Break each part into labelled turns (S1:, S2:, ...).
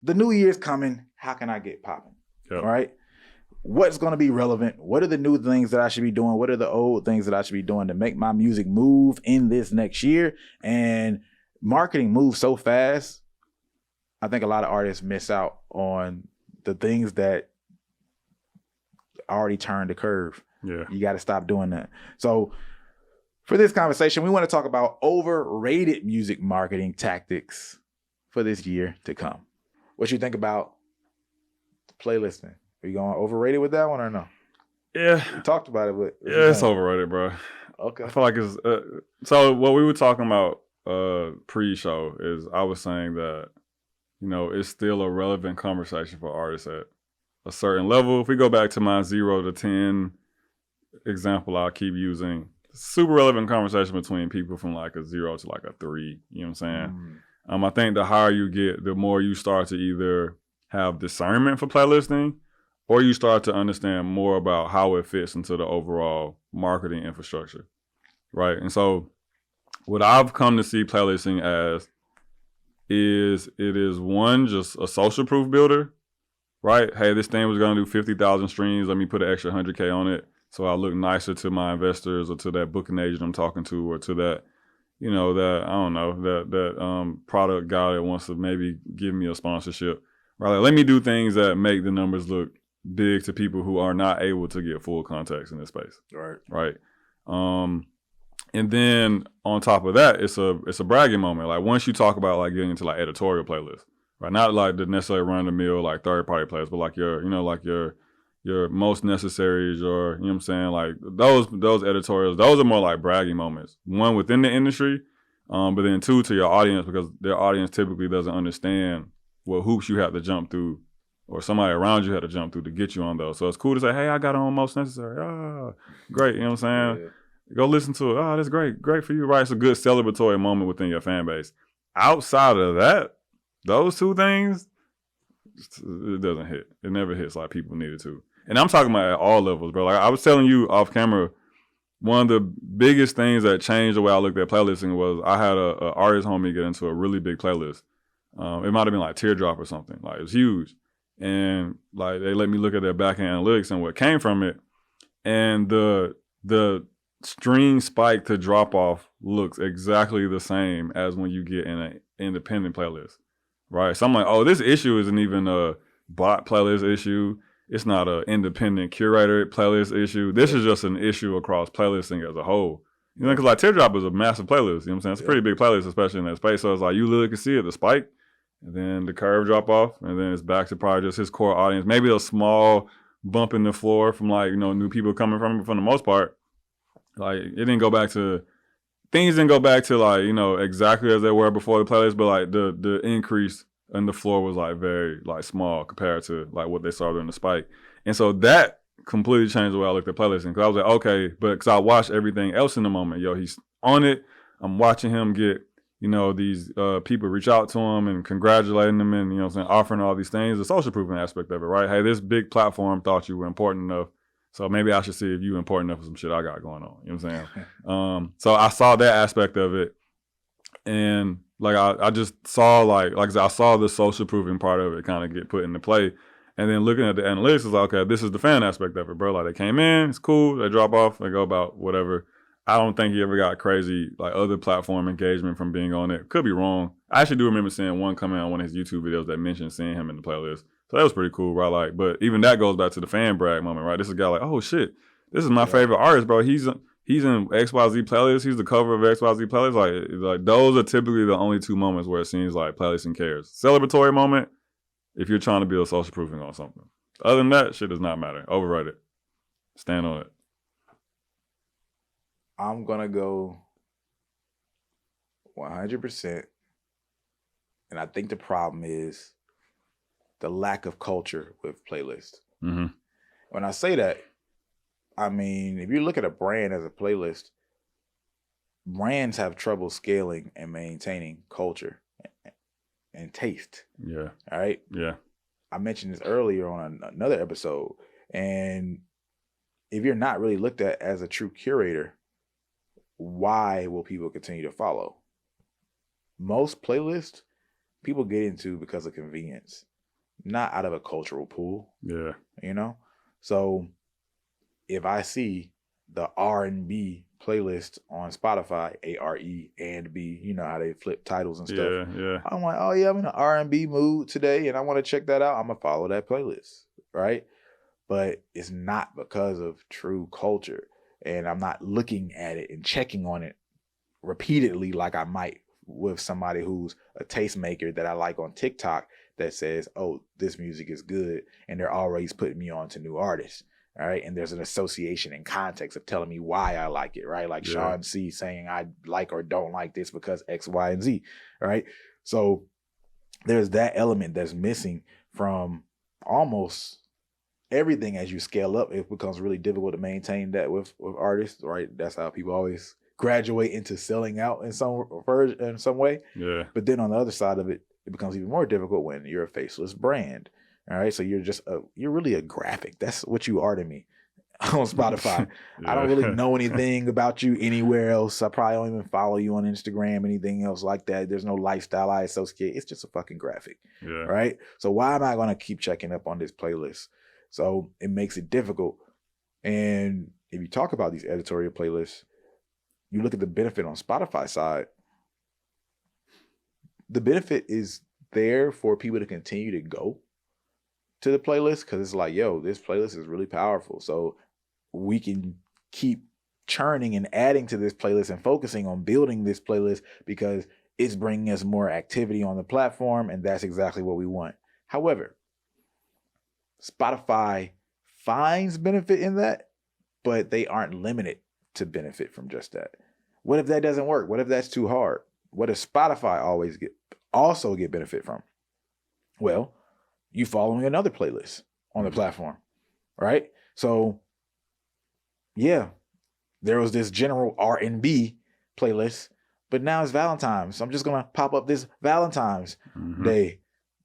S1: the new year's coming. How can I get popping?
S2: Yep.
S1: All right. What's going to be relevant? What are the new things that I should be doing? What are the old things that I should be doing to make my music move in this next year? And marketing moves so fast. I think a lot of artists miss out on the things that already turned the curve.
S2: Yeah.
S1: You got to stop doing that. So for this conversation, we want to talk about overrated music marketing tactics for this year to come. What you think about playlisting? Are you going overrated with that one or no?
S2: Yeah.
S1: We talked about it, but
S2: yeah, it's overrated, bro.
S1: Okay.
S2: I feel like it's so what we were talking about pre-show is I was saying that, you know, it's still a relevant conversation for artists at a certain level. If we go back to my 0 to 10 example I'll keep using, super relevant conversation between people from like a 0 to like a 3, you know what I'm saying? I think the higher you get, the more you start to either have discernment for playlisting, or you start to understand more about how it fits into the overall marketing infrastructure, right? And so what I've come to see playlisting as is it is one, just a social proof builder, right? Hey, this thing was going to do 50,000 streams. Let me put an extra 100K on it so I look nicer to my investors or to that booking agent I'm talking to or to that, you know, that, I don't know, that product guy that wants to maybe give me a sponsorship, right? Like, let me do things that make the numbers look big to people who are not able to get full context in this space. Right. And then on top of that, it's a bragging moment. Like once you talk about like getting into like editorial playlists, right? Not like the necessarily run of the mill like third party playlists, but like your, you know, like your most necessaries or, you know what I'm saying? Like those editorials, those are more like bragging moments. One within the industry, but then two to your audience, because their audience typically doesn't understand what hoops you have to jump through or somebody around you had to jump through to get you on those. So it's cool to say, hey, I got on most necessary. Ah, great, you know what I'm saying? Yeah. Go listen to it. Oh, that's great. Great for you, right? It's a good celebratory moment within your fan base. Outside of that, those two things, it doesn't hit. It never hits like people need it to. And I'm talking about at all levels, bro. Like I was telling you off camera, one of the biggest things that changed the way I looked at playlisting was I had a artist homie get into a really big playlist. It might have been like Teardrop or something. Like it was huge. And like they let me look at their back end analytics and what came from it. And the string spike to drop off looks exactly the same as when you get in an independent playlist, right? So I'm like, oh, this issue isn't even a bot playlist issue. It's not an independent curated playlist issue. This is just an issue across playlisting as a whole. You know, because like Teardrop is a massive playlist. You know what I'm saying? It's a pretty big playlist, especially in that space. So it's like you literally can see it, the spike, and then the curve drop off, and then it's back to probably just his core audience. Maybe a small bump in the floor from like, you know, new people coming from it, but for the most part, like it didn't go back to, things didn't go back to like, you know, exactly as they were before the playlist, but like the increase in the floor was like very like small compared to like what they saw during the spike. And so that completely changed the way I looked at playlisting, because I was like, okay, but because I watched everything else in the moment. Yo, he's on it. I'm watching him get, you know, these people reach out to him and congratulating them and, you know what I'm saying, offering all these things, the social proofing aspect of it, right? Hey, this big platform thought you were important enough, so maybe I should see if you important enough for some shit I got going on. You know what I'm saying? So I saw that aspect of it, and like I just saw like I said, I saw the social proofing part of it kind of get put into play. And then looking at the analytics, it's like, okay, this is the fan aspect of it, bro. Like they came in, it's cool, they drop off, they go about whatever. I don't think he ever got crazy like other platform engagement from being on it. Could be wrong. I actually do remember seeing one comment on one of his YouTube videos that mentioned seeing him in the playlist. So that was pretty cool, right? Like, but even that goes back to the fan brag moment, right? This is a guy like, oh shit, this is my favorite artist, bro. He's in XYZ playlist. He's the cover of XYZ playlist. Like those are typically the only two moments where it seems like playlisting cares. Celebratory moment, if you're trying to build social proofing on something. Other than that, shit does not matter. Overrated. Stand on it.
S1: I'm going to go 100%. And I think the problem is the lack of culture with playlists.
S2: Mm-hmm.
S1: When I say that, I mean, if you look at a brand as a playlist, brands have trouble scaling and maintaining culture and taste.
S2: Yeah.
S1: All right?
S2: Yeah.
S1: I mentioned this earlier on another episode. And if you're not really looked at as a true curator, why will people continue to follow? Most playlists people get into because of convenience. not out of a cultural pool.
S2: Yeah.
S1: You know? So if I see the R&B playlist on Spotify, A-R-E and B, you know how they flip titles and stuff.
S2: Yeah.
S1: I'm like, oh yeah, I'm in an R&B mood today and I want to check that out. I'm going to follow that playlist, right? But it's not because of true culture. And I'm not looking at it and checking on it repeatedly like I might with somebody who's a tastemaker that I like on TikTok that says, oh, this music is good. And they're always putting me on to new artists. All right. And there's an association and context of telling me why I like it, right? Like Sean C saying I like or don't like this because X, Y, and Z. Right. So there's that element that's missing from almost everything. As you scale up, it becomes really difficult to maintain that with artists, right? That's how people always graduate into selling out in some way. Yeah. But then on the other side of it, it becomes even more difficult when you're a faceless brand. All right. So you're really a graphic. That's what you are to me on Spotify. I don't really know anything about you anywhere else. I probably don't even follow you on Instagram, anything else like that. There's no lifestyle I associate. It's just a fucking graphic. Yeah. Right. So why am I going to keep checking up on this playlist? So it makes it difficult. And if you talk about these editorial playlists, you look at the benefit on Spotify side, the benefit is there for people to continue to go to the playlist because it's like, yo, this playlist is really powerful. So we can keep churning and adding to this playlist and focusing on building this playlist because it's bringing us more activity on the platform, and that's exactly what we want. However, Spotify finds benefit in that, but they aren't limited to benefit from just that. What if that doesn't work? What if that's too hard? What if Spotify also get benefit from? Well, you following another playlist on the platform, right? So, yeah, there was this general R&B playlist, but now it's Valentine's. So I'm just going to pop up this Valentine's Day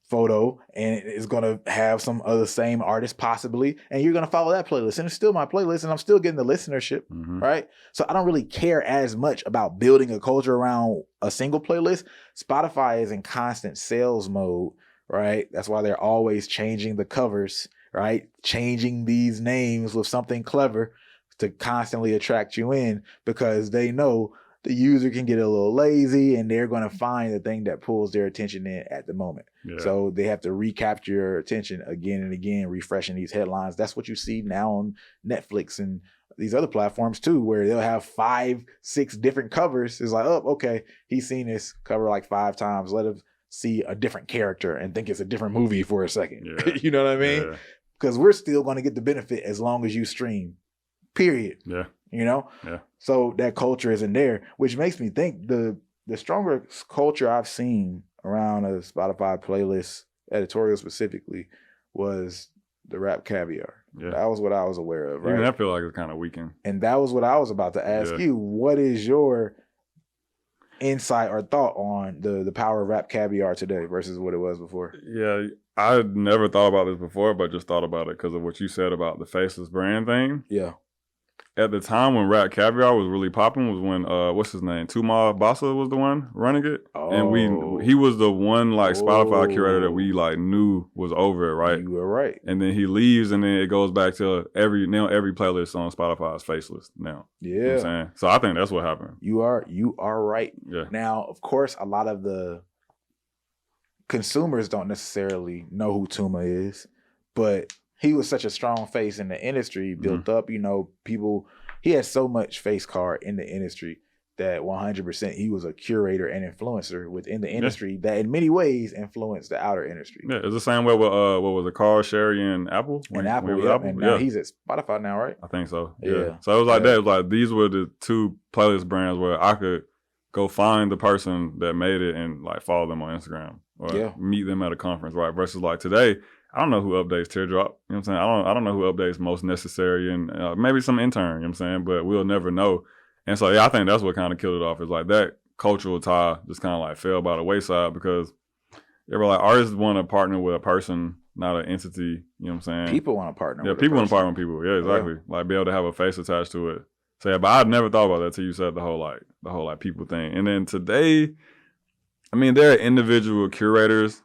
S1: photo, and it's going to have some other same artist possibly, and you're going to follow that playlist, and it's still my playlist, and I'm still getting the listenership, right? So I don't really care as much about building a culture around a single playlist. Spotify is in constant sales mode, right? That's why they're always changing the covers, right? Changing these names with something clever to constantly attract you in, because they know the user can get a little lazy and they're going to find the thing that pulls their attention in at the moment. Yeah. So they have to recapture your attention again and again, refreshing these headlines. That's what you see now on Netflix and these other platforms too, where they'll have 5-6 different covers. It's like, oh, okay, he's seen this cover like 5 times. Let him see a different character and think it's a different movie for a second. Yeah. You know what I mean? Because we're still going to get the benefit as long as you stream, period. Yeah. You know? Yeah. So that culture isn't there, which makes me think the strongest culture I've seen around a Spotify playlist, editorial specifically, was the Rap Caviar. Yeah. That was what I was aware of, right?
S2: Even I feel like it's kind of weakened.
S1: And that was what I was about to ask you. What is your insight or thought on the power of Rap Caviar today versus what it was before?
S2: Yeah, I never thought about this before, but just thought about it because of what you said about the faceless brand thing. Yeah. At the time when Rap Caviar was really popping was when what's his name? Tumal Basa was the one running it. Oh. And he was the one like Spotify curator that we like knew was over it, right?
S1: You were right.
S2: And then he leaves and then it goes back to every playlist on Spotify is faceless now. Yeah. You know what I'm saying? So I think that's what happened.
S1: You are right. Yeah. Now, of course, a lot of the consumers don't necessarily know who Tuma is, but he was such a strong face in the industry, built up, you know, people, he had so much face card in the industry that 100% he was a curator and influencer within the industry that in many ways influenced the outer industry.
S2: Yeah, it's the same way with, what was it, Carl, Sherry, and Apple?
S1: And now he's at Spotify now, right?
S2: I think so, yeah. So it was like that. It was like these were the 2 playlist brands where I could go find the person that made it and like follow them on Instagram or meet them at a conference, right? Versus like today, I don't know who updates Teardrop. You know what I'm saying? I don't know who updates Most Necessary and maybe some intern, you know what I'm saying? But we'll never know. And so, yeah, I think that's what kind of killed it off is like that cultural tie just kind of like fell by the wayside because they were like artists want to partner with a person, not an entity. You know what I'm saying?
S1: People want to partner with
S2: people want to partner with people. Yeah, exactly. Yeah. Like be able to have a face attached to it. So, yeah, but I'd never thought about that till you said the whole like people thing. And then today, I mean, there are individual curators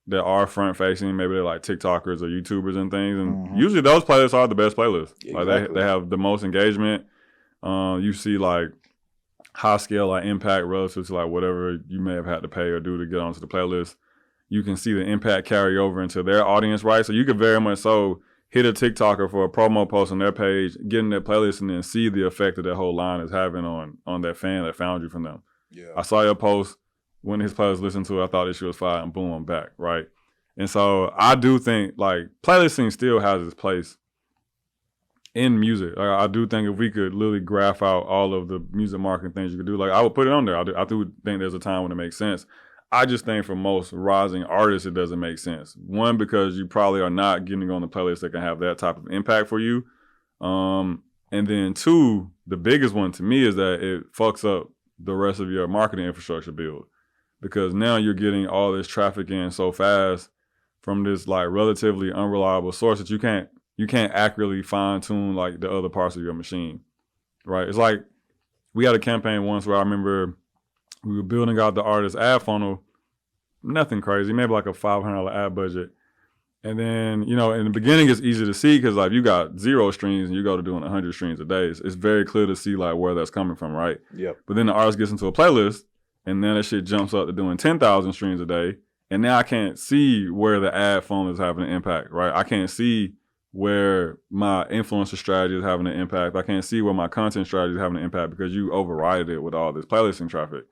S2: that are front facing. Maybe they're like TikTokers or YouTubers and things. And
S1: Mm-hmm.
S2: usually those playlists are the best playlists.
S1: Exactly.
S2: Like they have the most engagement. You see like high scale like impact relative to like whatever you may have had to pay or do to get onto the playlist. You can see the impact carry over into their audience, right? So you could very much so hit a TikToker for a promo post on their page, get in their playlist, and then see the effect that whole line is having on that fan that found you from them.
S1: Yeah.
S2: I saw your post, when his players listened to it, I thought this shit was fire, and boom, I'm back, right? And so I do think like playlisting still has its place in music. Like, I do think if we could literally graph out all of the music marketing things you could do, like I would put it on there. I do think there's a time when it makes sense. I just think for most rising artists, it doesn't make sense. One, because you probably are not getting on the playlist that can have that type of impact for you. And then two, the biggest one to me is that it fucks up the rest of your marketing infrastructure build. Because now you're getting all this traffic in so fast from this like relatively unreliable source that you can't accurately fine tune like the other parts of your machine, right? It's like we had a campaign once where I remember we were building out the artist ad funnel, nothing crazy, maybe like a $500 ad budget. And then, you know, in the beginning it's easy to see because like you got 0 streams and you go to doing 100 streams a day. It's very clear to see like where that's coming from, right?
S1: Yep.
S2: But then the artist gets into a playlist and then that shit jumps up to doing 10,000 streams a day. And now I can't see where the ad funnel is having an impact, right? I can't see where my influencer strategy is having an impact. I can't see where my content strategy is having an impact because you override it with all this playlisting traffic.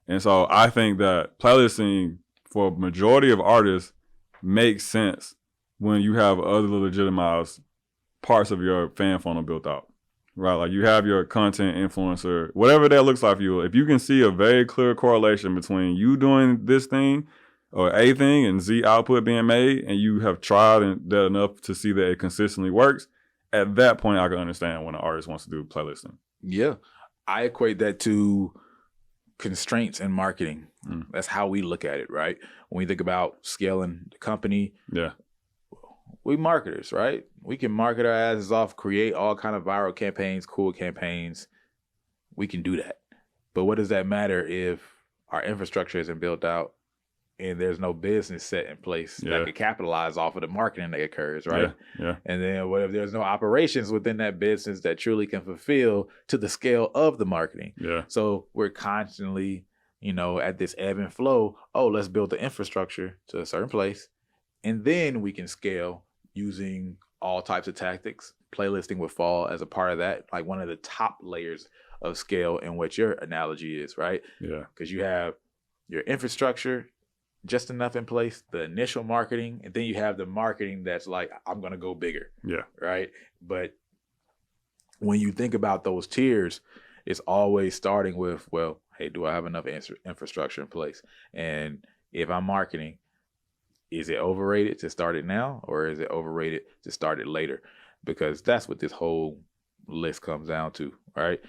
S2: And so I think that playlisting for a majority of artists makes sense when you have other legitimized parts of your fan funnel built out, right? Like you have your content influencer, whatever that looks like for you. If you can see a very clear correlation between you doing this thing or a thing and Z output being made, and you have tried that enough to see that it consistently works, at that point I can understand when an artist wants to do playlisting.
S1: Yeah. I equate that to constraints in marketing. That's how we look at it, right? When we think about scaling the company,
S2: yeah,
S1: we marketers, right? We can market our asses off, create all kind of viral campaigns, cool campaigns. We can do that. But what does that matter if our infrastructure isn't built out and there's no business set in place that can capitalize off of the marketing that occurs, right?
S2: Yeah.
S1: And then what if there's no operations within that business that truly can fulfill to the scale of the marketing?
S2: Yeah.
S1: So we're constantly, you know, at this ebb and flow. Oh, let's build the infrastructure to a certain place. And then we can scale using all types of tactics. Playlisting would fall as a part of that, like one of the top layers of scale in what your analogy is, right?
S2: Yeah.
S1: Because you have your infrastructure just enough in place, the initial marketing, and then you have the marketing that's like, I'm going to go bigger.
S2: Yeah.
S1: Right. But when you think about those tiers, it's always starting with, well, hey, do I have enough infrastructure in place? And if I'm marketing, is it overrated to start it now or is it overrated to start it later? Because that's what this whole list comes down to, right?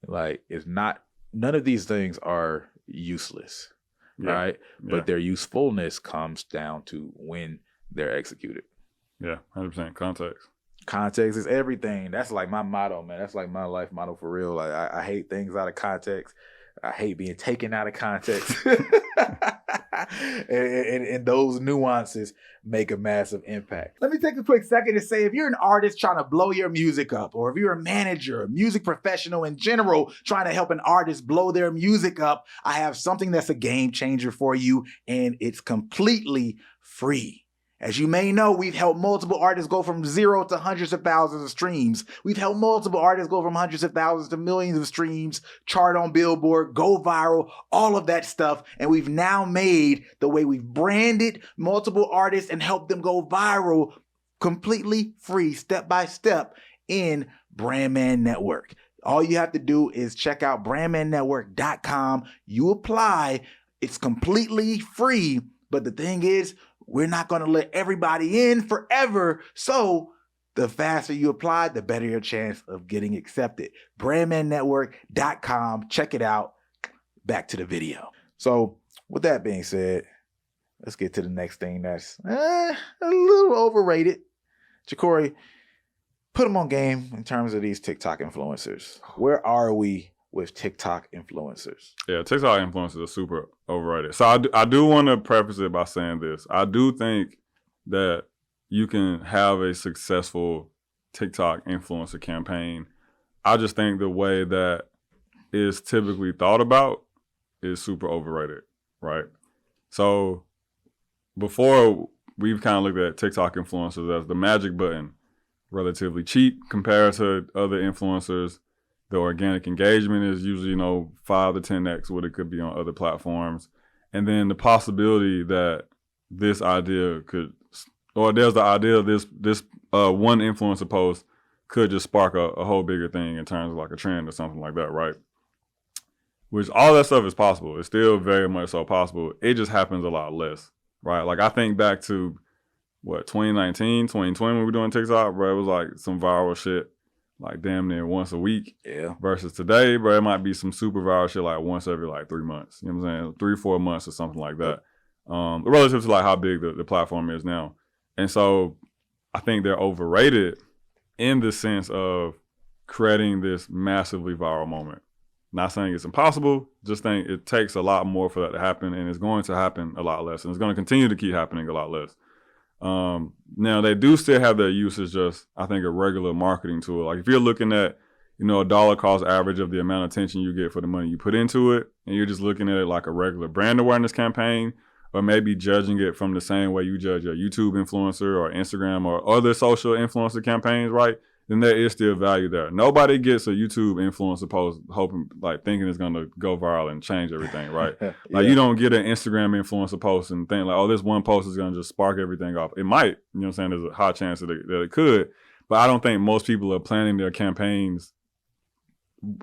S1: Like, it's not, none of these things are useless. Right? But their usefulness comes down to when they're executed.
S2: Yeah, 100% context.
S1: Context is everything. That's like my motto, man. That's like my life motto for real. Like I hate things out of context. I hate being taken out of context. and those nuances make a massive impact. Let me take a quick second to say, if you're an artist trying to blow your music up, or if you're a manager, a music professional in general, trying to help an artist blow their music up, I have something that's a game changer for you, and it's completely free. As you may know, we've helped multiple artists go from 0 to hundreds of thousands of streams. We've helped multiple artists go from hundreds of thousands to millions of streams, chart on Billboard, go viral, all of that stuff. And we've now made the way we've branded multiple artists and helped them go viral completely free, step by step in Brandman Network. All you have to do is check out brandmannetwork.com. You apply. It's completely free. But the thing is, we're not going to let everybody in forever. So the faster you apply, the better your chance of getting accepted. Brandmannetwork.com. Check it out. Back to the video. So with that being said, let's get to the next thing that's a little overrated. Jacory, put them on game in terms of these TikTok influencers. Where are we with TikTok influencers?
S2: Yeah, TikTok influencers are super overrated. So I do want to preface it by saying this. I do think that you can have a successful TikTok influencer campaign. I just think the way that is typically thought about is super overrated, right? So before, we've kind of looked at TikTok influencers as the magic button, relatively cheap compared to other influencers. The organic engagement is usually, 5 to 10x what it could be on other platforms. And then the possibility that this idea could, or there's the idea of this one influencer post could just spark a whole bigger thing in terms of like a trend or something like that, right? Which all that stuff is possible. It's still very much so possible. It just happens a lot less, right? Like I think back to 2019, 2020 when we were doing TikTok, bro, it was like some viral shit like damn near once a week.
S1: Yeah.
S2: Versus today, bro, it might be some super viral shit like once every like 3 months. You know what I'm saying? 3-4 months or something like that. Relative to like how big the platform is now. And so I think they're overrated in the sense of creating this massively viral moment. Not saying it's impossible, just think it takes a lot more for that to happen, and it's going to happen a lot less, and it's going to continue to keep happening a lot less. Now, they do still have their use as just, I think, a regular marketing tool. Like if you're looking at, a dollar cost average of the amount of attention you get for the money you put into it, and you're just looking at it like a regular brand awareness campaign, or maybe judging it from the same way you judge your YouTube influencer or Instagram or other social influencer campaigns, right? Then there is still value there. Nobody gets a YouTube influencer post thinking it's going to go viral and change everything, right?
S1: Yeah.
S2: Like you don't get an Instagram influencer post and think like, oh, this one post is going to just spark everything off. It might, you know what I'm saying? There's a high chance that it could, but I don't think most people are planning their campaigns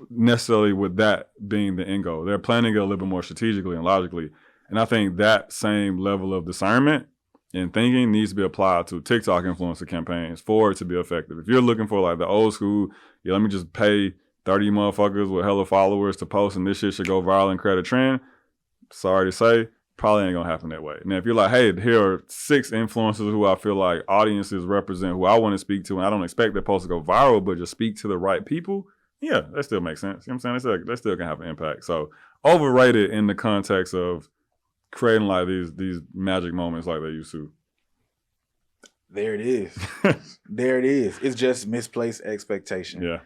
S2: necessarily with that being the end goal. They're planning it a little bit more strategically and logically. And I think that same level of discernment and thinking needs to be applied to TikTok influencer campaigns for it to be effective. If you're looking for like the old school, let me just pay 30 motherfuckers with hella followers to post and this shit should go viral and create a trend, sorry to say, probably ain't gonna happen that way. Now, if you're like, hey, here are 6 influencers who I feel like audiences represent, who I want to speak to, and I don't expect their post to go viral, but just speak to the right people, yeah, that still makes sense. You know what I'm saying? That still can have an impact. So overrated in the context of creating like these magic moments like they used to.
S1: There it is. There it is. It's just misplaced expectation.
S2: Yeah.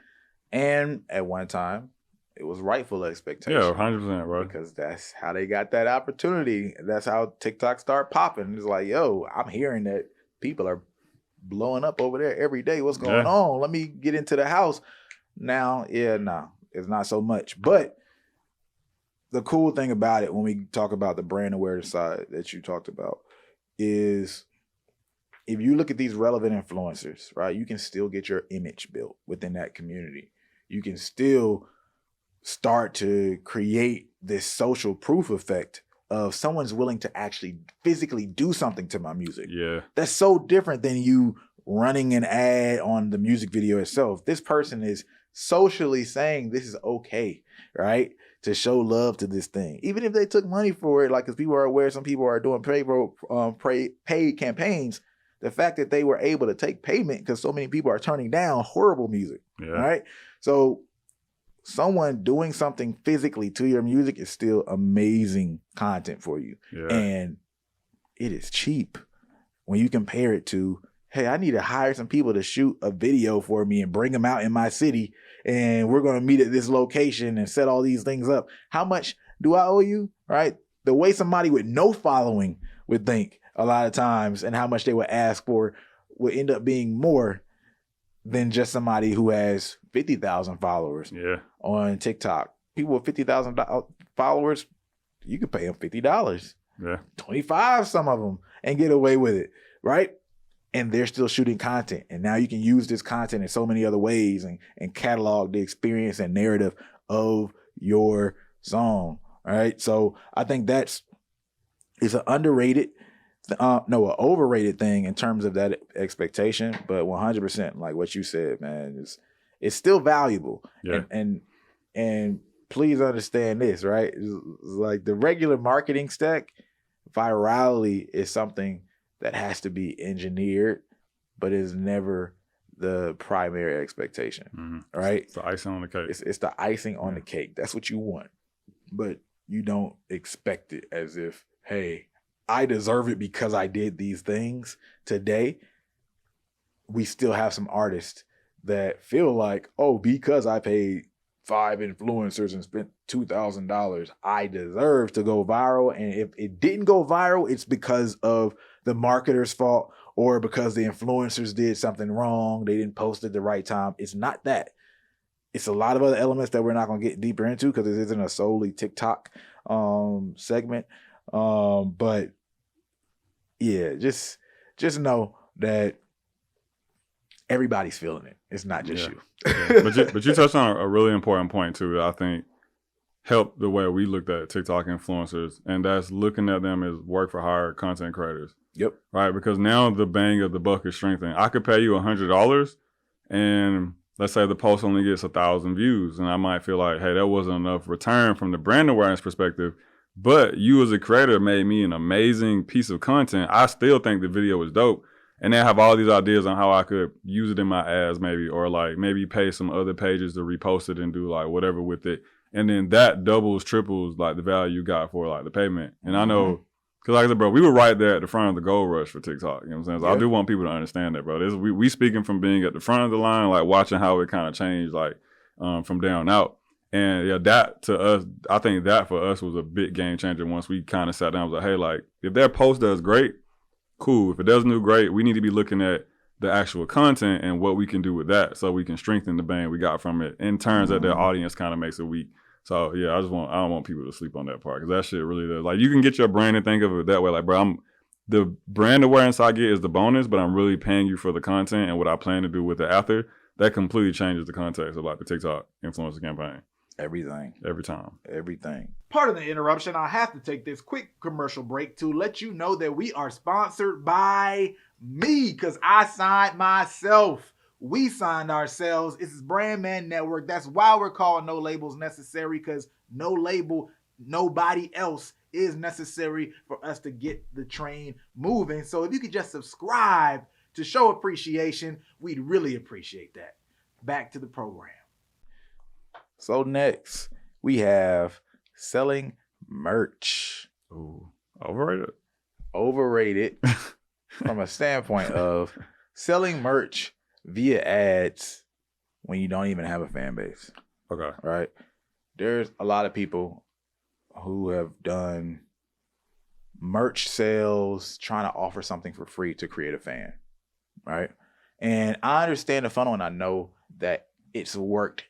S1: And at one time, it was rightful expectation.
S2: Yeah, 100%, bro.
S1: Because that's how they got that opportunity. That's how TikTok started popping. It's like, yo, I'm hearing that people are blowing up over there every day. What's going on? Let me get into the house. Now, it's not so much. But the cool thing about it when we talk about the brand awareness side that you talked about is if you look at these relevant influencers, right, you can still get your image built within that community. You can still start to create this social proof effect of someone's willing to actually physically do something to my music.
S2: Yeah.
S1: That's so different than you running an ad on the music video itself. This person is socially saying this is okay, right? To show love to this thing. Even if they took money for it, like, because people are aware some people are doing paid campaigns, the fact that they were able to take payment because so many people are turning down horrible music, right? So someone doing something physically to your music is still amazing content for you. Yeah. And it is cheap when you compare it to, hey, I need to hire some people to shoot a video for me and bring them out in my city, and we're going to meet at this location and set all these things up. How much do I owe you, right? The way somebody with no following would think a lot of times and how much they would ask for would end up being more than just somebody who has 50,000 followers on TikTok. People with 50,000 followers, you could pay them $50, 25 some of them, and get away with it, right? And they're still shooting content. And now you can use this content in so many other ways and catalog the experience and narrative of your song, right? So I think it's an underrated, an overrated thing in terms of that expectation, but 100%, like what you said, man, it's still valuable. Yeah. And please understand this, right? It's like the regular marketing stack, virality is something that has to be engineered, but is never the primary expectation, right?
S2: It's the icing on the cake.
S1: It's the icing on the cake. That's what you want. But you don't expect it as if, hey, I deserve it because I did these things. Today, we still have some artists that feel like, oh, because I paid 5 influencers and spent $2,000, I deserve to go viral. And if it didn't go viral, it's because of the marketer's fault or because the influencers did something wrong. They didn't post at the right time. It's not that. It's a lot of other elements that we're not going to get deeper into because it isn't a solely TikTok segment. But yeah, just know that everybody's feeling it. It's not just you.
S2: But you touched on a really important point too that I think helped the way we looked at TikTok influencers, and that's looking at them as work for hire content creators.
S1: Yep.
S2: Right, because now the bang of the buck is strengthening. I could pay you $100, and let's say the post only gets 1,000 views, and I might feel like, hey, that wasn't enough return from the brand awareness perspective. But you as a creator made me an amazing piece of content. I still think the video was dope. And then I have all these ideas on how I could use it in my ads maybe, or like maybe pay some other pages to repost it and do like whatever with it. And then that doubles, triples like the value you got for like the payment. And I know, because like I said, bro, we were right there at the front of the gold rush for TikTok. You know what I'm saying? So I do want people to understand that, bro. We speaking from being at the front of the line, like watching how it kind of changed like from down out. And yeah, that to us, I think that for us was a big game changer once we kind of sat down and was like, hey, like if their post does great, cool. If it doesn't do great, we need to be looking at the actual content and what we can do with that so we can strengthen the bang we got from it in terms that their audience kind of makes it weak. So yeah, I don't want people to sleep on that part because that shit really does. Like you can get your brand and think of it that way. Like, bro, the brand awareness I get is the bonus, but I'm really paying you for the content and what I plan to do with it after. That completely changes the context of like the TikTok influencer campaign.
S1: Everything.
S2: Every time.
S1: Everything.
S3: Part of the interruption, I have to take this quick commercial break to let you know that we are sponsored by me because I signed myself. We signed ourselves. It's Brand Man Network. That's why we're called No Labels Necessary, because no label, nobody else is necessary for us to get the train moving. So if you could just subscribe to show appreciation, we'd really appreciate that. Back to the program.
S1: So next, we have selling merch.
S2: Ooh, overrated?
S1: Overrated from a standpoint of selling merch via ads when you don't even have a fan base.
S2: Okay.
S1: Right? There's a lot of people who have done merch sales trying to offer something for free to create a fan. Right? And I understand the funnel and I know that it's worked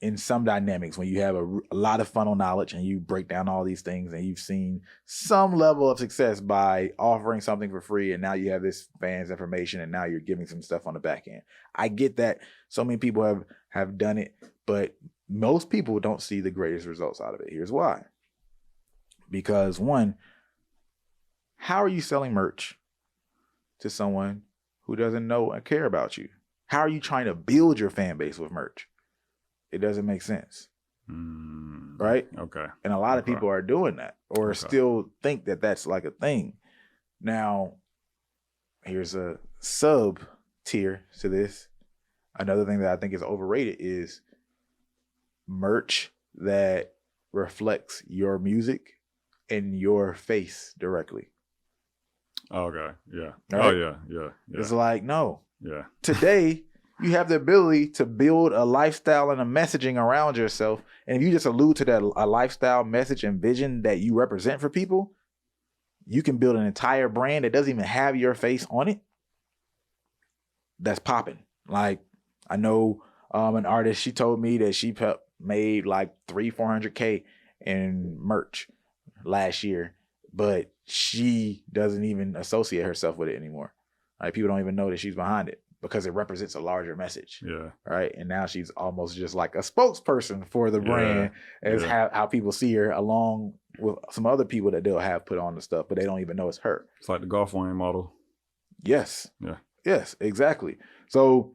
S1: in some dynamics when you have a lot of funnel knowledge and you break down all these things and you've seen some level of success by offering something for free and now you have this fan's information and now you're giving some stuff on the back end. I get that so many people have done it, but most people don't see the greatest results out of it. Here's why. Because one, how are you selling merch to someone who doesn't know and care about you? How are you trying to build your fan base with merch? It doesn't make sense. Right?
S2: Okay.
S1: And a lot of people are doing that or still think that that's like a thing. Now, here's a sub tier to this. Another thing that I think is overrated is merch that reflects your music and your face directly.
S2: Okay. Yeah.
S1: Right?
S2: Oh, yeah.
S1: It's like, no.
S2: Yeah.
S1: Today, you have the ability to build a lifestyle and a messaging around yourself. And if you just allude to that a lifestyle message and vision that you represent for people, you can build an entire brand that doesn't even have your face on it. That's popping. Like, I know an artist, she told me that she made like $300,000-$400K in merch last year, but she doesn't even associate herself with it anymore. Like, people don't even know that she's behind it, because it represents a larger message. Yeah. Right. And now she's almost just like a spokesperson for the brand as how people see her, along with some other people that they'll have put on the stuff, but they don't even know it's her.
S2: It's like the golf wing model.
S1: Yes.
S2: Yeah.
S1: Yes, exactly. So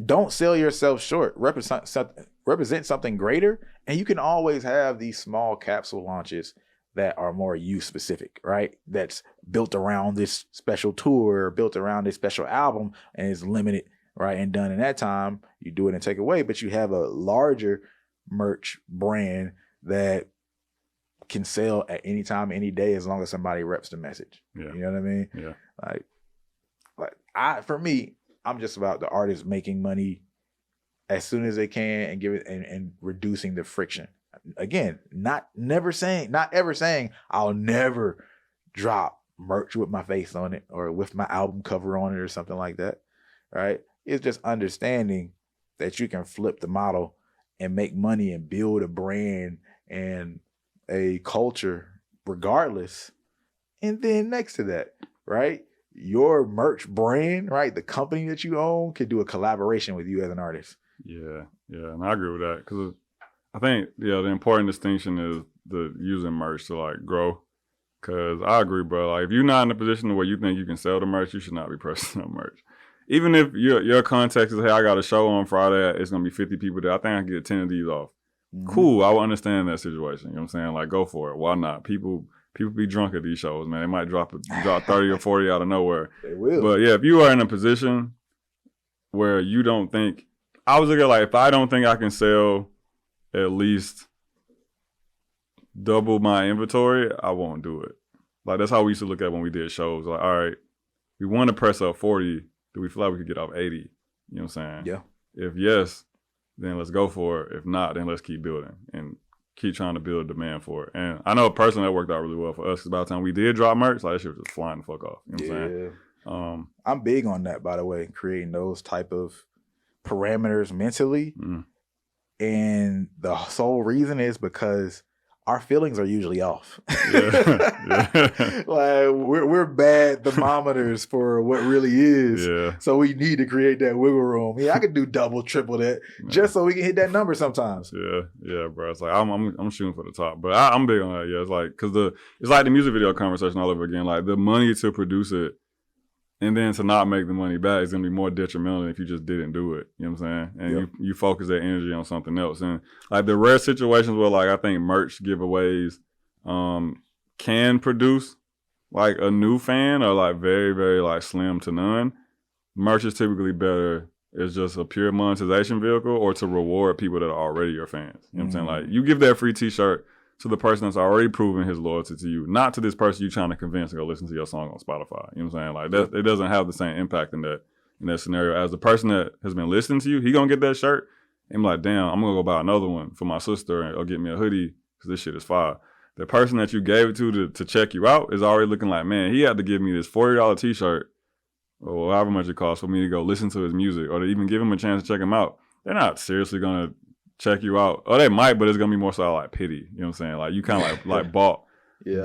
S1: don't sell yourself short. Represent something greater. And you can always have these small capsule launches that are more you specific, right? That's built around this special tour, built around this special album, and is limited, right? And done in that time. You do it and take away, but you have a larger merch brand that can sell at any time, any day, as long as somebody reps the message.
S2: Yeah.
S1: You know what I mean?
S2: Yeah.
S1: For me, I'm just about the artists making money as soon as they can and give it and reducing the friction. Again, not ever saying I'll never drop merch with my face on it or with my album cover on it or something like that. Right? It's just understanding that you can flip the model and make money and build a brand and a culture regardless. And then next to that, right? Your merch brand, right? The company that you own could do a collaboration with you as an artist.
S2: Yeah, and I agree with that because I think the important distinction is the using merch to like grow. Because I agree, bro. Like if you're not in a position where you think you can sell the merch, you should not be pressing on merch. Even if your context is, hey, I got a show on Friday, it's gonna be 50 people there. I think I can get 10 of these off. Mm-hmm. Cool, I will understand that situation. You know what I'm saying? Like go for it. Why not? People be drunk at these shows, man. They might drop 30 or 40 out of nowhere.
S1: They will.
S2: But yeah, if you are in a position where you don't think, I was looking at like, if I don't think I can sell at least double my inventory, I won't do it. Like that's how we used to look at when we did shows. Like, all right, we want to press up 40. Do we feel like we could get off 80? You know what I'm saying?
S1: Yeah.
S2: If yes, then let's go for it. If not, then let's keep building and keep trying to build a demand for it. And I know personally that worked out really well for us because by the time we did drop merch, like that shit was just flying the fuck off. You know what I'm saying?
S1: I'm big on that, by the way, creating those type of parameters mentally. Mm. And the sole reason is because our feelings are usually off. Yeah. Like we're bad thermometers for what really is.
S2: Yeah.
S1: So we need to create that wiggle room. Yeah, I could do double, triple that just so we can hit that number sometimes.
S2: Yeah, bro. It's like I'm shooting for the top, but I'm big on that. Yeah, it's like because it's like the music video conversation all over again. Like the money to produce it and then to not make the money back is gonna be more detrimental than if you just didn't do it. You know what I'm saying? And you focus that energy on something else. And like the rare situations where like I think merch giveaways can produce like a new fan or like very, very like slim to none. Merch is typically better. It's just a pure monetization vehicle or to reward people that are already your fans. You know what I'm saying? Like you give that free t-shirt to the person that's already proven his loyalty to you, not to this person you trying to convince to go listen to your song on Spotify. You know what I'm saying? Like that, it doesn't have the same impact in that scenario as the person that has been listening to you. He gonna get that shirt and be like, damn, I'm gonna go buy another one for my sister or get me a hoodie because this shit is fire. The person that you gave it to check you out is already looking like, man, he had to give me this $40 t-shirt or however much it costs for me to go listen to his music or to even give him a chance to check him out. They're not seriously gonna check you out. Oh, they might, but it's gonna be more so like pity. You know what I'm saying? Like you kind of like bought their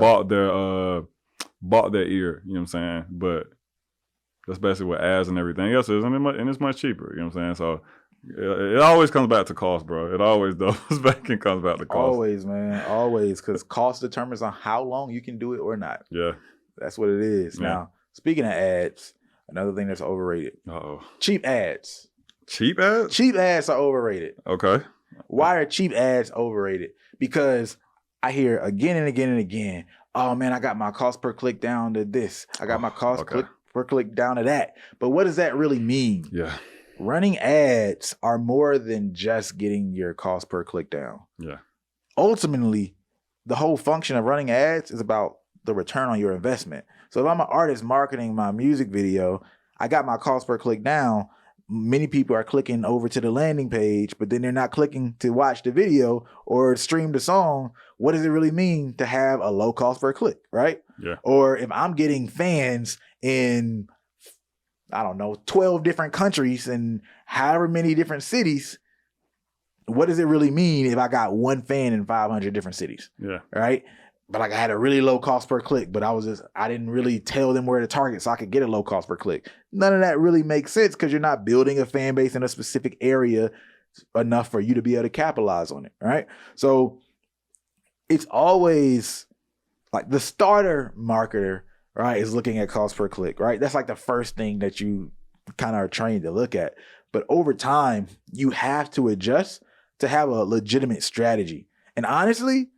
S2: ear. You know what I'm saying? But that's basically what ads and everything else is, and it's much cheaper. You know what I'm saying? So it always comes back to cost, bro. It always goes back and comes back to cost.
S1: Always, man. Always, because cost determines on how long you can do it or not.
S2: Yeah,
S1: that's what it is. Yeah. Now, speaking of ads, another thing that's overrated. Cheap ads.
S2: Cheap ads?
S1: Cheap ads are overrated.
S2: Okay.
S1: Why are cheap ads overrated? Because I hear again and again and again, oh man, I got my cost per click down to this. I got my cost per click down to that. But what does that really mean?
S2: Yeah.
S1: Running ads are more than just getting your cost per click down.
S2: Yeah.
S1: Ultimately, the whole function of running ads is about the return on your investment. So if I'm an artist marketing my music video, I got my cost per click down. Many people are clicking over to the landing page, but then they're not clicking to watch the video or stream the song. What does it really mean to have a low cost per click, right?
S2: Yeah.
S1: Or if I'm getting fans in, 12 different countries and however many different cities, what does it really mean if I got one fan in 500 different cities?
S2: Yeah.
S1: Right? But like I had a really low cost per click, but I didn't really tell them where to target so I could get a low cost per click. None of that really makes sense because you're not building a fan base in a specific area enough for you to be able to capitalize on it, right? So it's always like the starter marketer, right, is looking at cost per click, right? That's like the first thing that you kind of are trained to look at. But over time, you have to adjust to have a legitimate strategy. And honestly,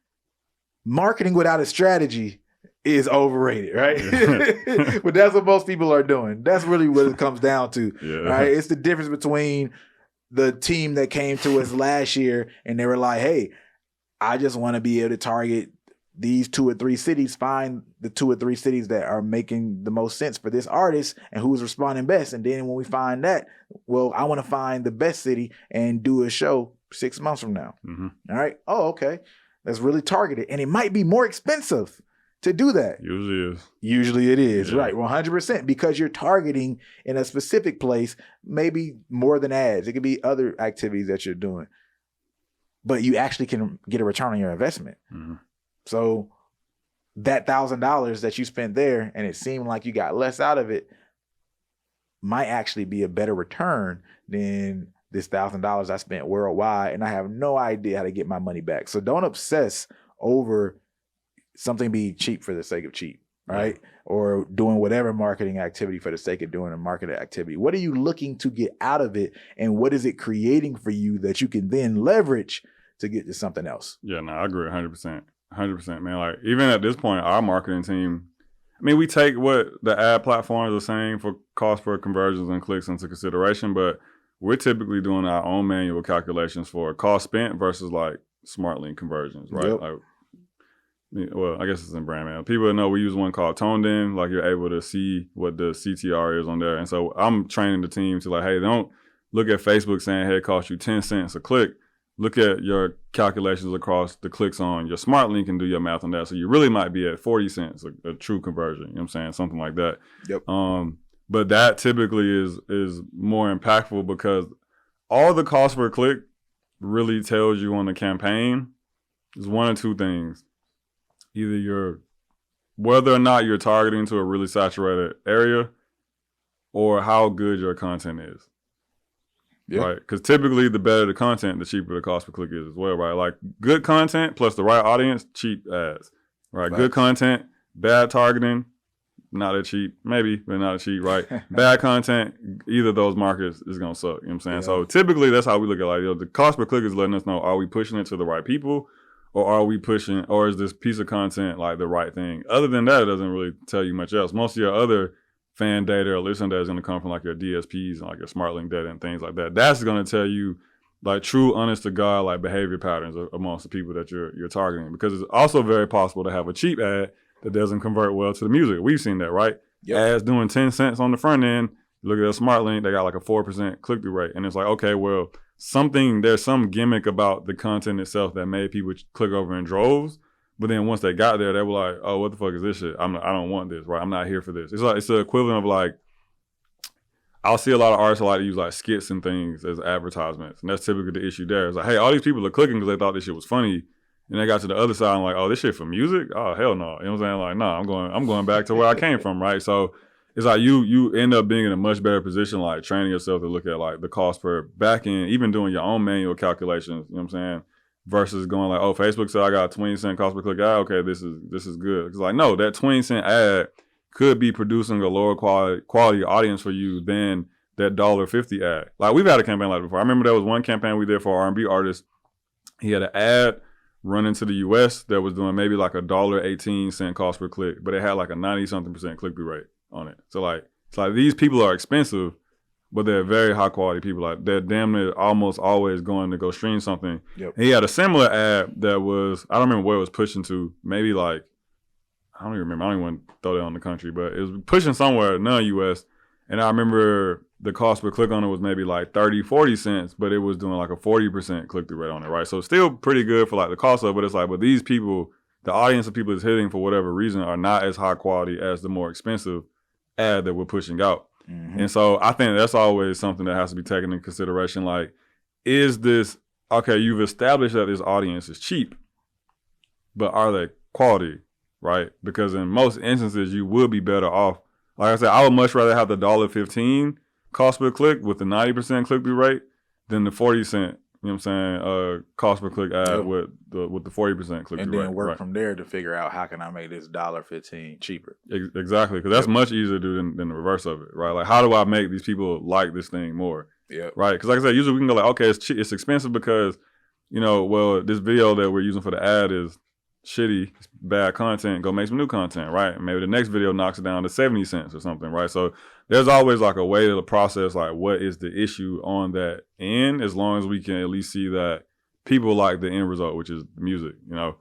S1: marketing without a strategy is overrated, right? But that's what most people are doing. That's really what it comes down to, right? It's the difference between the team that came to us last year and they were like, hey, I just want to be able to target these 2 or 3 cities, find the 2 or 3 cities that are making the most sense for this artist and who's responding best. And then when we find that, well, I want to find the best city and do a show 6 months from now.
S2: Mm-hmm.
S1: All right. Oh, okay. That's really targeted. And it might be more expensive to do that. Usually it is,
S2: yeah.
S1: Right. 100%, because you're targeting in a specific place, maybe more than ads. It could be other activities that you're doing, but you actually can get a return on your investment.
S2: Mm-hmm.
S1: So that $1,000 that you spent there and it seemed like you got less out of it might actually be a better return than this $1,000 I spent worldwide, and I have no idea how to get my money back. So don't obsess over something being cheap for the sake of cheap, right? Or doing whatever marketing activity for the sake of doing a marketing activity. What are you looking to get out of it, and what is it creating for you that you can then leverage to get to something else?
S2: Yeah, no, I agree 100%. 100%, man. Like, even at this point, our marketing team, I mean, we take what the ad platforms are saying for cost per conversions and clicks into consideration, but we're typically doing our own manual calculations for cost spent versus like smart link conversions, right?
S1: Yep.
S2: Like, well, I guess it's in brand mail. People know we use one called Toned In, like you're able to see what the CTR is on there. And so I'm training the team to like, hey, don't look at Facebook saying, hey, it costs you 10 cents a click. Look at your calculations across the clicks on your smart link and do your math on that. So you really might be at 40 cents, a true conversion, you know what I'm saying? Something like that.
S1: Yep.
S2: But that typically is more impactful because all the cost per click really tells you on the campaign is one or two things. Either whether or not you're targeting to a really saturated area or how good your content is. Yeah. Right, because typically the better the content, the cheaper the cost per click is as well, right? Like good content plus the right audience, cheap ads, right? Good content, bad targeting, not that cheap, maybe, but not cheap, right? Bad content, either of those markets is gonna suck. You know what I'm saying? Yeah. So typically that's how we look at like the cost per click is letting us know, are we pushing it to the right people, or are we pushing, or is this piece of content like the right thing? Other than that, it doesn't really tell you much else. Most of your other fan data or listen data is going to come from like your DSPs and like your smart link data and things like that. That's going to tell you like true, honest to God, like behavior patterns amongst the people that you're targeting, because it's also very possible to have a cheap ad that doesn't convert well to the music. We've seen that, right? Yep. Ads doing 10 cents on the front end. Look at a smart link, they got like a 4% click-through rate. And it's like, okay, well, there's some gimmick about the content itself that made people click over in droves. But then once they got there, they were like, oh, what the fuck is this shit? I don't want this, right? I'm not here for this. It's like, it's the equivalent of like, I'll see a lot of artists like to use like skits and things as advertisements. And that's typically the issue there. It's like, hey, all these people are clicking because they thought this shit was funny. And they got to the other side and like, oh, this shit for music? Oh, hell no. You know what I'm saying? Like, no, I'm going back to where I came from, right? So it's like you end up being in a much better position, like training yourself to look at like the cost per back end, even doing your own manual calculations, you know what I'm saying? Versus going like, oh, Facebook said I got a 20 cent cost per click ad. Okay, this is good. Because like, no, that 20 cent ad could be producing a lower quality audience for you than that $1.50 ad. Like we've had a campaign like that before. I remember there was one campaign we did for an R&B artist. He had an ad running to the US that was doing maybe like $1.18 cost per click, but it had like a 90-something% click-through rate on it. So like, it's like these people are expensive, but they're very high quality people. Like they're damn near almost always going to go stream something. Yep. And he had a similar ad that was, I don't remember where it was pushing to, maybe like, I don't even remember. I don't even want to throw that on the country, but it was pushing somewhere non-US. And I remember the cost per click on it was maybe like 30, 40 cents, but it was doing like a 40% click-through rate on it, right? So it's still pretty good for like the cost of it, but it's like, but these people, the audience of people it's hitting for whatever reason are not as high quality as the more expensive ad that we're pushing out. Mm-hmm. And so I think that's always something that has to be taken into consideration. Like, is this, okay, you've established that this audience is cheap, but are they quality, right? Because in most instances, you will be better off. Like I said, I would much rather have the $1.15 cost per click with the 90% click-through rate than the 40 cent, you know what I'm saying, cost per click ad with the 40% click-through rate.
S1: And then work from there to figure out how can I make this $1.15 cheaper.
S2: Exactly, because that's much easier to do than the reverse of it, right? Like, how do I make these people like this thing more? Yeah. Right? Because like I said, usually we can go like, okay, it's expensive because, you know, well, this video that we're using for the ad is shitty, bad content, go make some new content, right? Maybe the next video knocks it down to 70 cents or something, right? So there's always like a way to process like what is the issue on that end, as long as we can at least see that people like the end result, which is music, you know?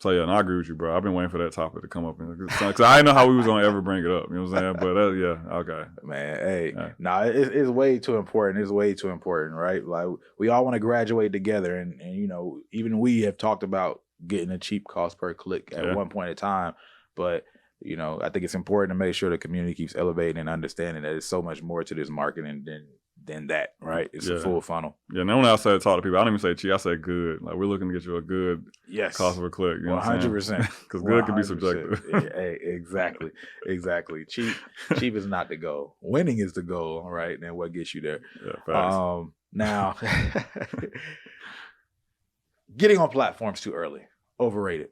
S2: So yeah, and I agree with you, bro. I've been waiting for that topic to come up, because I didn't know how we was gonna ever bring it up. You know what I'm saying? But yeah, okay.
S1: Man, hey,
S2: Yeah.
S1: nah, it's way too important. It's way too important, right? Like we all want to graduate together, and you know, even we have talked about getting a cheap cost per click at one point in time. But you know, I think it's important to make sure the community keeps elevating and understanding that there's so much more to this marketing than that, right? It's a full funnel.
S2: Yeah, and then when I say talk to people, I don't even say cheap, I say good. Like we're looking to get you a good cost per click. You know
S1: 100%.
S2: Because good can be subjective.
S1: Hey, exactly. Cheap is not the goal. Winning is the goal, right? And what gets you there.
S2: Yeah, facts.
S1: Now, getting on platforms too early, overrated.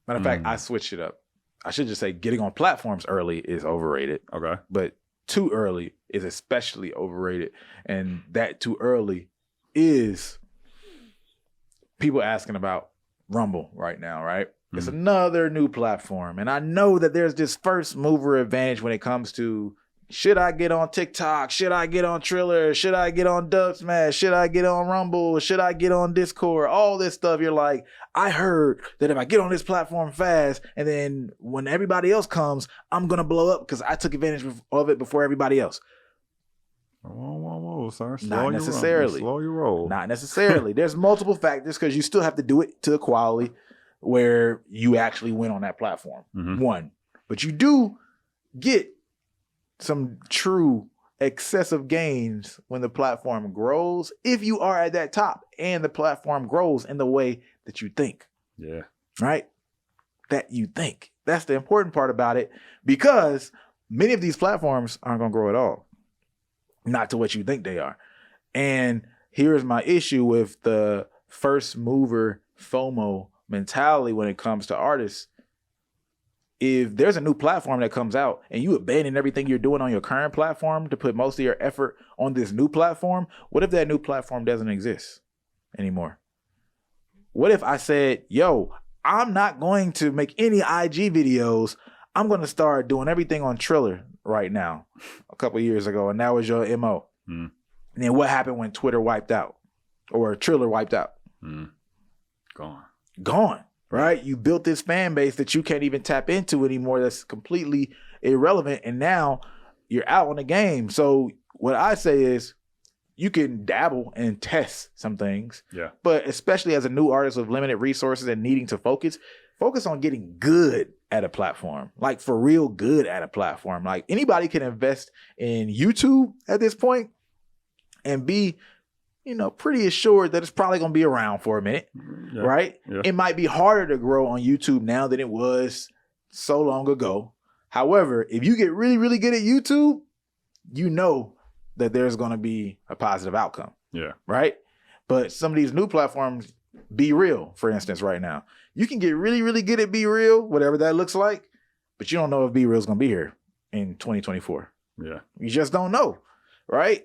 S1: Matter of fact, I switched it up. I should just say getting on platforms early is overrated.
S2: Okay.
S1: But too early is especially overrated. And that too early is people asking about Rumble right now, right? Mm-hmm. It's another new platform. And I know that there's this first mover advantage when it comes to, should I get on TikTok? Should I get on Triller? Should I get on Dubsmash? Should I get on Rumble? Should I get on Discord? All this stuff. You're like, I heard that if I get on this platform fast, and then when everybody else comes, I'm going to blow up because I took advantage of it before everybody else.
S2: Whoa, sir.
S1: Not necessarily.
S2: Slow your roll.
S1: Not necessarily. There's multiple factors because you still have to do it to a quality where you actually win on that platform. Mm-hmm. One. But you do get some true excessive gains when the platform grows, if you are at that top and the platform grows in the way that you think.
S2: Yeah.
S1: Right? That you think. That's the important part about it, because many of these platforms aren't going to grow at all. Not to what you think they are. And here's my issue with the first mover FOMO mentality when it comes to artists. If there's a new platform that comes out and you abandon everything you're doing on your current platform to put most of your effort on this new platform, what if that new platform doesn't exist anymore? What if I said, yo, I'm not going to make any IG videos. I'm going to start doing everything on Triller right now, a couple of years ago, and that was your MO. And then what happened when Twitter wiped out or Triller wiped out? Gone. Right? You built this fan base that you can't even tap into anymore. That's completely irrelevant. And now you're out on the game. So what I say is you can dabble and test some things.
S2: Yeah.
S1: But especially as a new artist with limited resources and needing to focus on getting good at a platform. Like for real good at a platform. Like anybody can invest in YouTube at this point and be, you know, pretty assured that it's probably going to be around for a minute, right? Yeah. It might be harder to grow on YouTube now than it was so long ago. However, if you get really, really good at YouTube, you know that there's going to be a positive outcome.
S2: Yeah.
S1: Right? But some of these new platforms, Be Real, for instance, right now, you can get really, really good at Be Real, whatever that looks like, but you don't know if Be Real is going to be here in 2024.
S2: Yeah.
S1: You just don't know, right?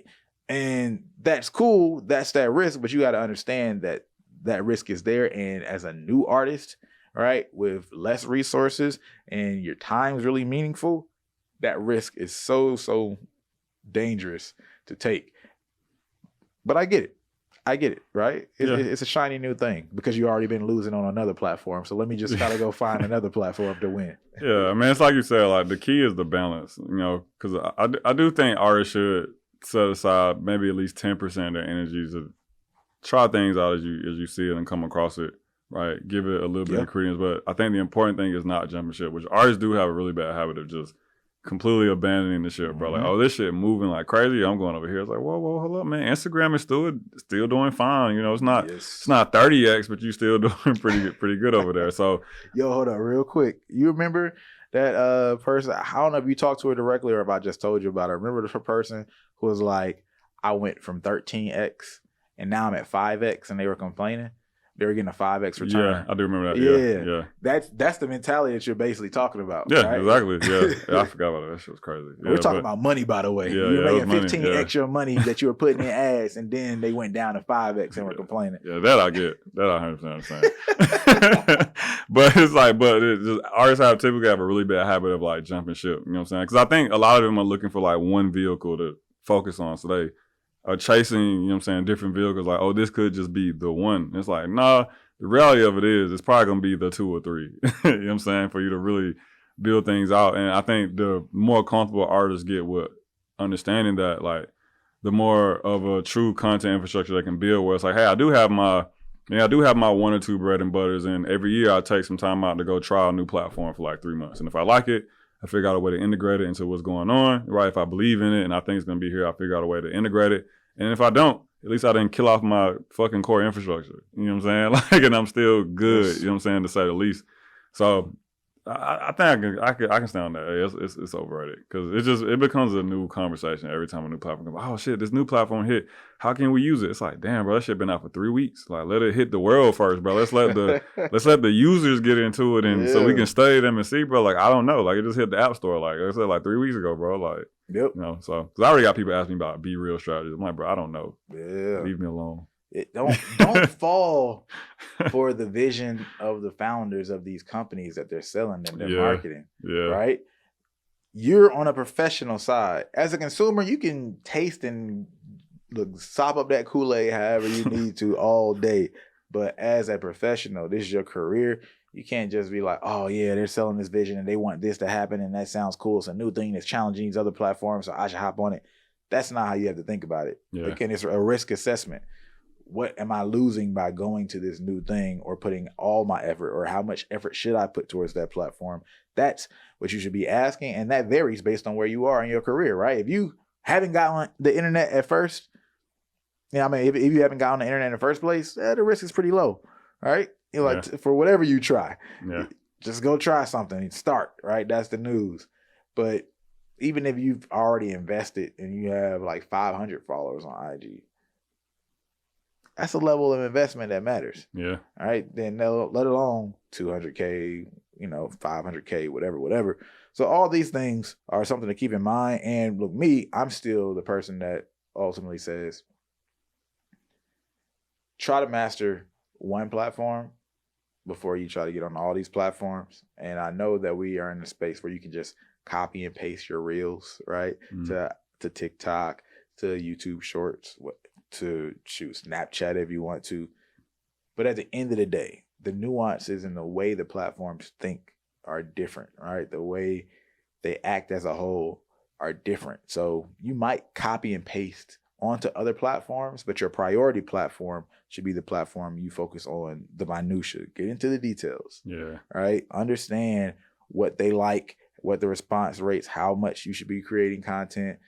S1: And that's cool. That's that risk. But you got to understand that that risk is there. And as a new artist, right, with less resources and your time is really meaningful, that risk is so dangerous to take. But I get it, right? It's a shiny new thing because you already been losing on another platform. So let me just kind of go find another platform to win.
S2: Yeah, I mean, it's like you said, like the key is the balance, you know, because I do think artists should set aside maybe at least 10% of their energy to try things out as you see it and come across it, right? Give it a little bit of credence. But I think the important thing is not jumping ship, which artists do have a really bad habit of just completely abandoning the shit, bro. Like, oh, this shit moving like crazy. I'm going over here. It's like, whoa, hold up, man. Instagram is still doing fine. You know, it's not 30x, but you still doing pretty good over there. So,
S1: yo, hold up, real quick. You remember that person? I don't know if you talked to her directly or if I just told you about her. Remember the person who was like, I went from 13x and now I'm at 5x, and they were complaining? They were getting a 5x return.
S2: Yeah, I do remember that. Yeah.
S1: That's the mentality that you're basically talking about.
S2: Yeah,
S1: right?
S2: Exactly. Yeah, I forgot about that. That shit was crazy.
S1: We're talking about money, by the way.
S2: Yeah,
S1: you're making 15x your money that you were putting in ads, and then they went down to 5x and were complaining.
S2: Yeah, that I get. That I 100% understand. But it's like, artists typically have a really bad habit of like jumping ship. You know what I'm saying? Because I think a lot of them are looking for like one vehicle to focus on. So they are chasing, you know what I'm saying, different vehicles. Like, oh, this could just be the one. And it's like, nah. The reality of it is, it's probably gonna be the 2 or 3. You know what I'm saying? For you to really build things out. And I think the more comfortable artists get with understanding that, like, the more of a true content infrastructure they can build, where it's like, hey, I do have my 1 or 2 bread and butters, and every year I take some time out to go try a new platform for like 3 months. And if I like it, I figure out a way to integrate it into what's going on, right? If I believe in it and I think it's gonna be here, I figure out a way to integrate it. And if I don't, at least I didn't kill off my fucking core infrastructure. You know what I'm saying? Like, and I'm still good. Yes. You know what I'm saying, to say the least. So I think I can stand on that. It's overrated, because it becomes a new conversation every time a new platform comes. Oh shit, this new platform hit. How can we use it? It's like, damn, bro, that shit been out for 3 weeks. Like, let it hit the world first, bro. Let's let the users get into it, and so we can study them and see, bro. Like, I don't know. Like, it just hit the App Store. Like I said, like 3 weeks ago, bro. Like,
S1: yep.
S2: You know, so because I already got people asking me about Be Real strategies. I'm like, bro, I don't know.
S1: Yeah.
S2: Leave me alone.
S1: Don't fall for the vision of the founders of these companies that they're selling and they're marketing.
S2: Yeah.
S1: Right? You're on a professional side. As a consumer, you can taste and sop up that Kool-Aid however you need to all day. But as a professional, this is your career. You can't just be like, oh yeah, they're selling this vision and they want this to happen and that sounds cool. It's a new thing that's challenging these other platforms, so I should hop on it. That's not how you have to think about it.
S2: Yeah.
S1: Again, it's a risk assessment. What am I losing by going to this new thing or putting all my effort, or how much effort should I put towards that platform? That's what you should be asking. And that varies based on where you are in your career, right? If you haven't got on the internet at first, if you haven't got on the internet in the first place, the risk is pretty low, right? For whatever you try, just go try something and start, right? That's the news. But even if you've already invested and you have like 500 followers on IG, that's a level of investment that matters.
S2: Yeah.
S1: All right. Then let alone 200K, 500K, whatever. So all these things are something to keep in mind. And look, I'm still the person that ultimately says, try to master one platform before you try to get on all these platforms. And I know that we are in a space where you can just copy and paste your reels, right? To TikTok, to YouTube Shorts, to Snapchat if you want to. But at the end of the day, the nuances and the way the platforms think are different, right? The way they act as a whole are different. So you might copy and paste onto other platforms, but your priority platform should be the platform you focus on the minutia. Get into the details.
S2: Yeah.
S1: Right? Understand what they like, what the response rates, how much you should be creating content.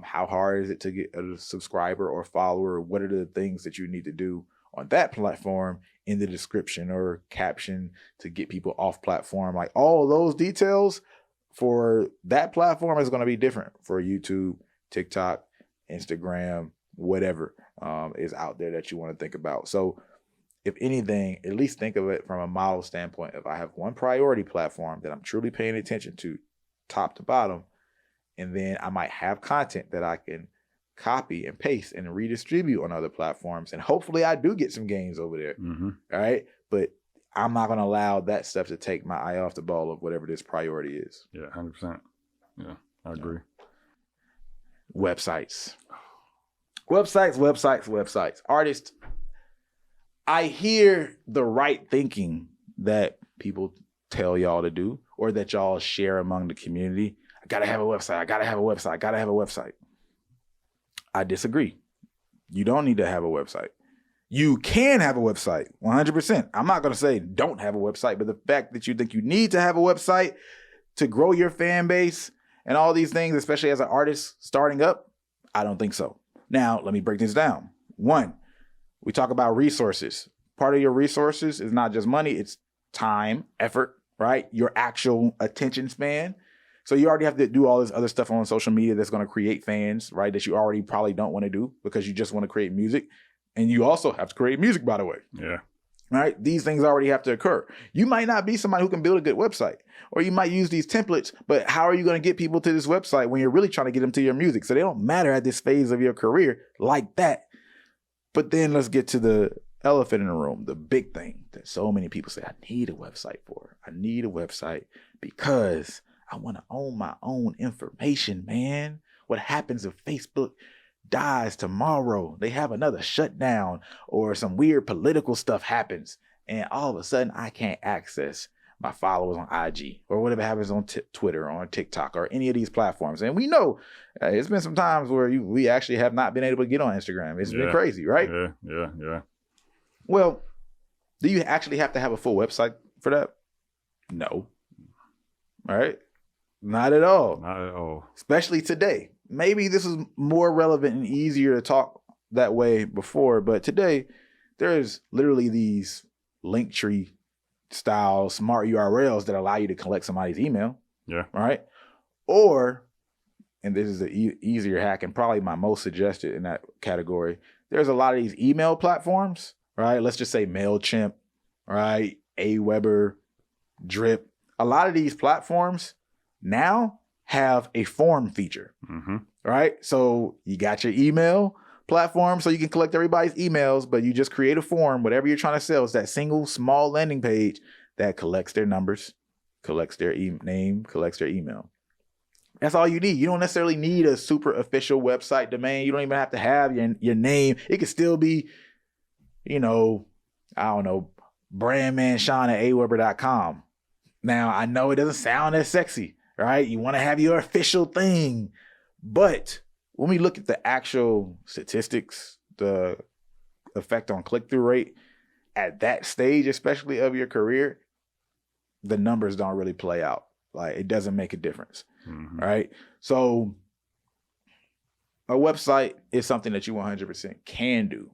S1: How hard is it to get a subscriber or follower? What are the things that you need to do on that platform in the description or caption to get people off platform? Like, all of those details for that platform is going to be different for YouTube, TikTok, Instagram, whatever is out there that you want to think about. So if anything, at least think of it from a model standpoint. If I have one priority platform that I'm truly paying attention to, top to bottom, and then I might have content that I can copy and paste and redistribute on other platforms. And hopefully I do get some gains over there.
S2: Mm-hmm.
S1: All right. But I'm not going to allow that stuff to take my eye off the ball of whatever this priority is.
S2: Yeah, 100%. Yeah, I agree.
S1: Websites. Artists. I hear the right thinking that people tell y'all to do, or that y'all share among the community. I gotta have a website. I disagree. You don't need to have a website. You can have a website, 100%. I'm not gonna say don't have a website, but the fact that you think you need to have a website to grow your fan base and all these things, especially as an artist starting up, I don't think so. Now, let me break this down. One, we talk about resources. Part of your resources is not just money, it's time, effort, right? Your actual attention span. So you already have to do all this other stuff on social media that's going to create fans, right? That you already probably don't want to do because you just want to create music. And you also have to create music, by the way.
S2: Yeah.
S1: Right? These things already have to occur. You might not be somebody who can build a good website, or you might use these templates, but how are you going to get people to this website when you're really trying to get them to your music? So they don't matter at this phase of your career like that. But then let's get to the elephant in the room, the big thing that so many people say, I need a website for. I need a website because I want to own my own information, man. What happens if Facebook dies tomorrow? They have another shutdown or some weird political stuff happens and all of a sudden I can't access my followers on IG or whatever happens on Twitter or on TikTok or any of these platforms. And we know it's been some times where we actually have not been able to get on Instagram. It's been crazy, right?
S2: Yeah.
S1: Well, do you actually have to have a full website for that? No. All right. Not at all.
S2: Not at all.
S1: Especially today. Maybe this is more relevant and easier to talk that way before, but today there's literally these Linktree style smart URLs that allow you to collect somebody's email.
S2: Yeah.
S1: Right. Or, and this is the easier hack and probably my most suggested in that category, there's a lot of these email platforms, right? Let's just say MailChimp, right? Aweber, Drip. A lot of these platforms now have a form feature, right? So you got your email platform so you can collect everybody's emails, but you just create a form, whatever you're trying to sell. It's that single small landing page that collects their numbers, collects their name, collects their email. That's all you need. You don't necessarily need a super official website domain. You don't even have to have your name. It could still be, you know, I don't know, brandmanshawn@aweber.com. Now, I know it doesn't sound as sexy, right? You want to have your official thing. But when we look at the actual statistics, the effect on click-through rate at that stage, especially of your career, the numbers don't really play out. Like, it doesn't make a difference, right? So a website is something that you 100% can do,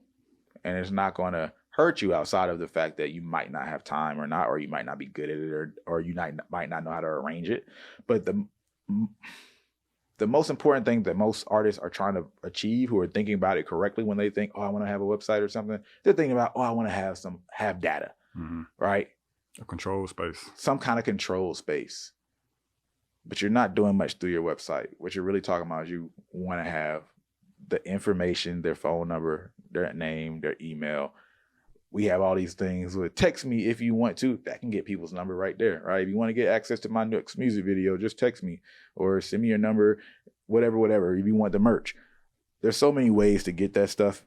S1: and it's not going to hurt you outside of the fact that you might not have time or not, or you might not be good at it, or you might not know how to arrange it. But the most important thing that most artists are trying to achieve, who are thinking about it correctly when they think, oh, I want to have a website or something, they're thinking about, oh, I want to have data, right?
S2: A control space. Some
S1: kind of control space. But you're not doing much through your website. What you're really talking about is you want to have the information, their phone number, their name, their email. We have all these things with text me if you want to. That can get people's number right there, right? If you want to get access to my next music video, just text me or send me your number, whatever. If you want the merch, there's so many ways to get that stuff.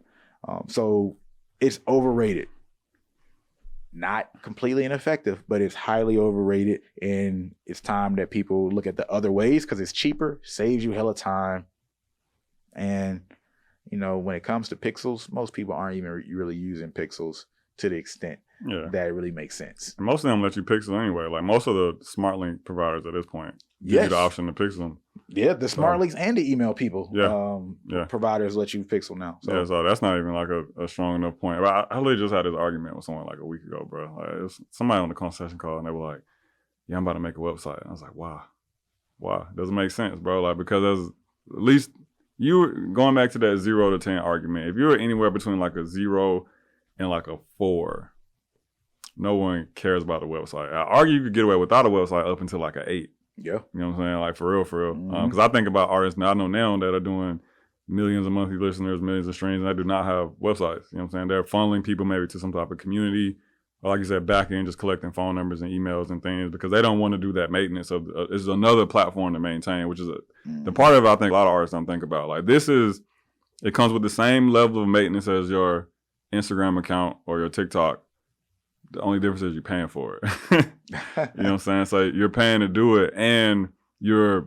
S1: So it's overrated. Not completely ineffective, but it's highly overrated. And it's time that people look at the other ways because it's cheaper, saves you hella time. And, you know, when it comes to pixels, most people aren't even really using pixels to the extent that it really makes sense.
S2: And most of them let you pixel anyway. Like most of the smart link providers at this point give you the option to pixel them.
S1: Yeah, the smart links and the email people. Providers let you pixel now. So.
S2: Yeah, so that's not even like a strong enough point. But I literally just had this argument with someone like a week ago, bro. Like it was somebody on the concession call and they were like, yeah, I'm about to make a website. And I was like, why? It doesn't make sense, bro. Like because there's at least you were going back to that 0 to 10 argument. If you're anywhere between like a 0 and like a 4, no one cares about the website. I argue you could get away without a website up until like an 8.
S1: Yeah.
S2: You know what I'm saying? Like for real. Because I think about artists now, I know now that are doing millions of monthly listeners, millions of streams, and they do not have websites. You know what I'm saying? They're funneling people maybe to some type of community, or like you said, back end, just collecting phone numbers and emails and things because they don't want to do that maintenance of it's another platform to maintain, which is the part of it I think a lot of artists don't think about. Like it comes with the same level of maintenance as your Instagram account or your TikTok. The only difference is you're paying for it. You know what I'm saying? So you're paying to do it, and I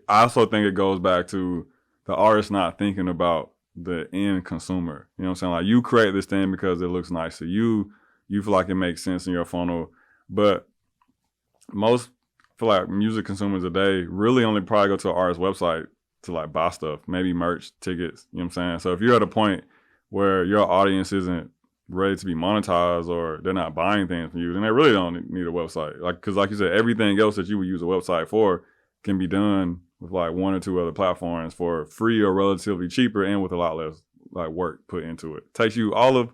S2: also think it goes back to the artist not thinking about the end consumer. You know what I'm saying? Like you create this thing because it looks nice to you. You feel like it makes sense in your funnel, but most feel like music consumers today really only probably go to an artist's website to like buy stuff, maybe merch, tickets. You know what I'm saying? So if you're at a point where your audience isn't ready to be monetized or they're not buying things from you, then they really don't need a website. Like, because like you said, everything else that you would use a website for can be done with like 1 or 2 other platforms for free or relatively cheaper and with a lot less like work put into it. It takes you all of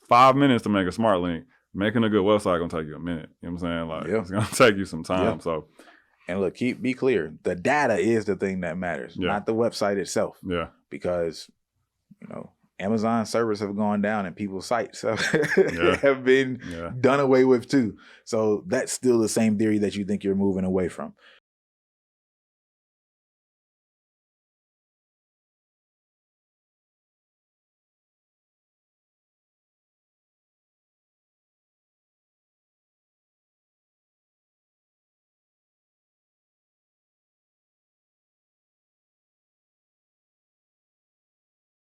S2: 5 minutes to make a smart link. Making a good website gonna take you a minute. You know what I'm saying? Like it's gonna take you some time. So,
S1: and look, be clear. The data is the thing that matters, not the website itself.
S2: Yeah.
S1: Because, you know, Amazon servers have gone down and people's sites
S2: Yeah.
S1: have been
S2: Yeah.
S1: done away with too. So that's still the same theory that you think you're moving away from.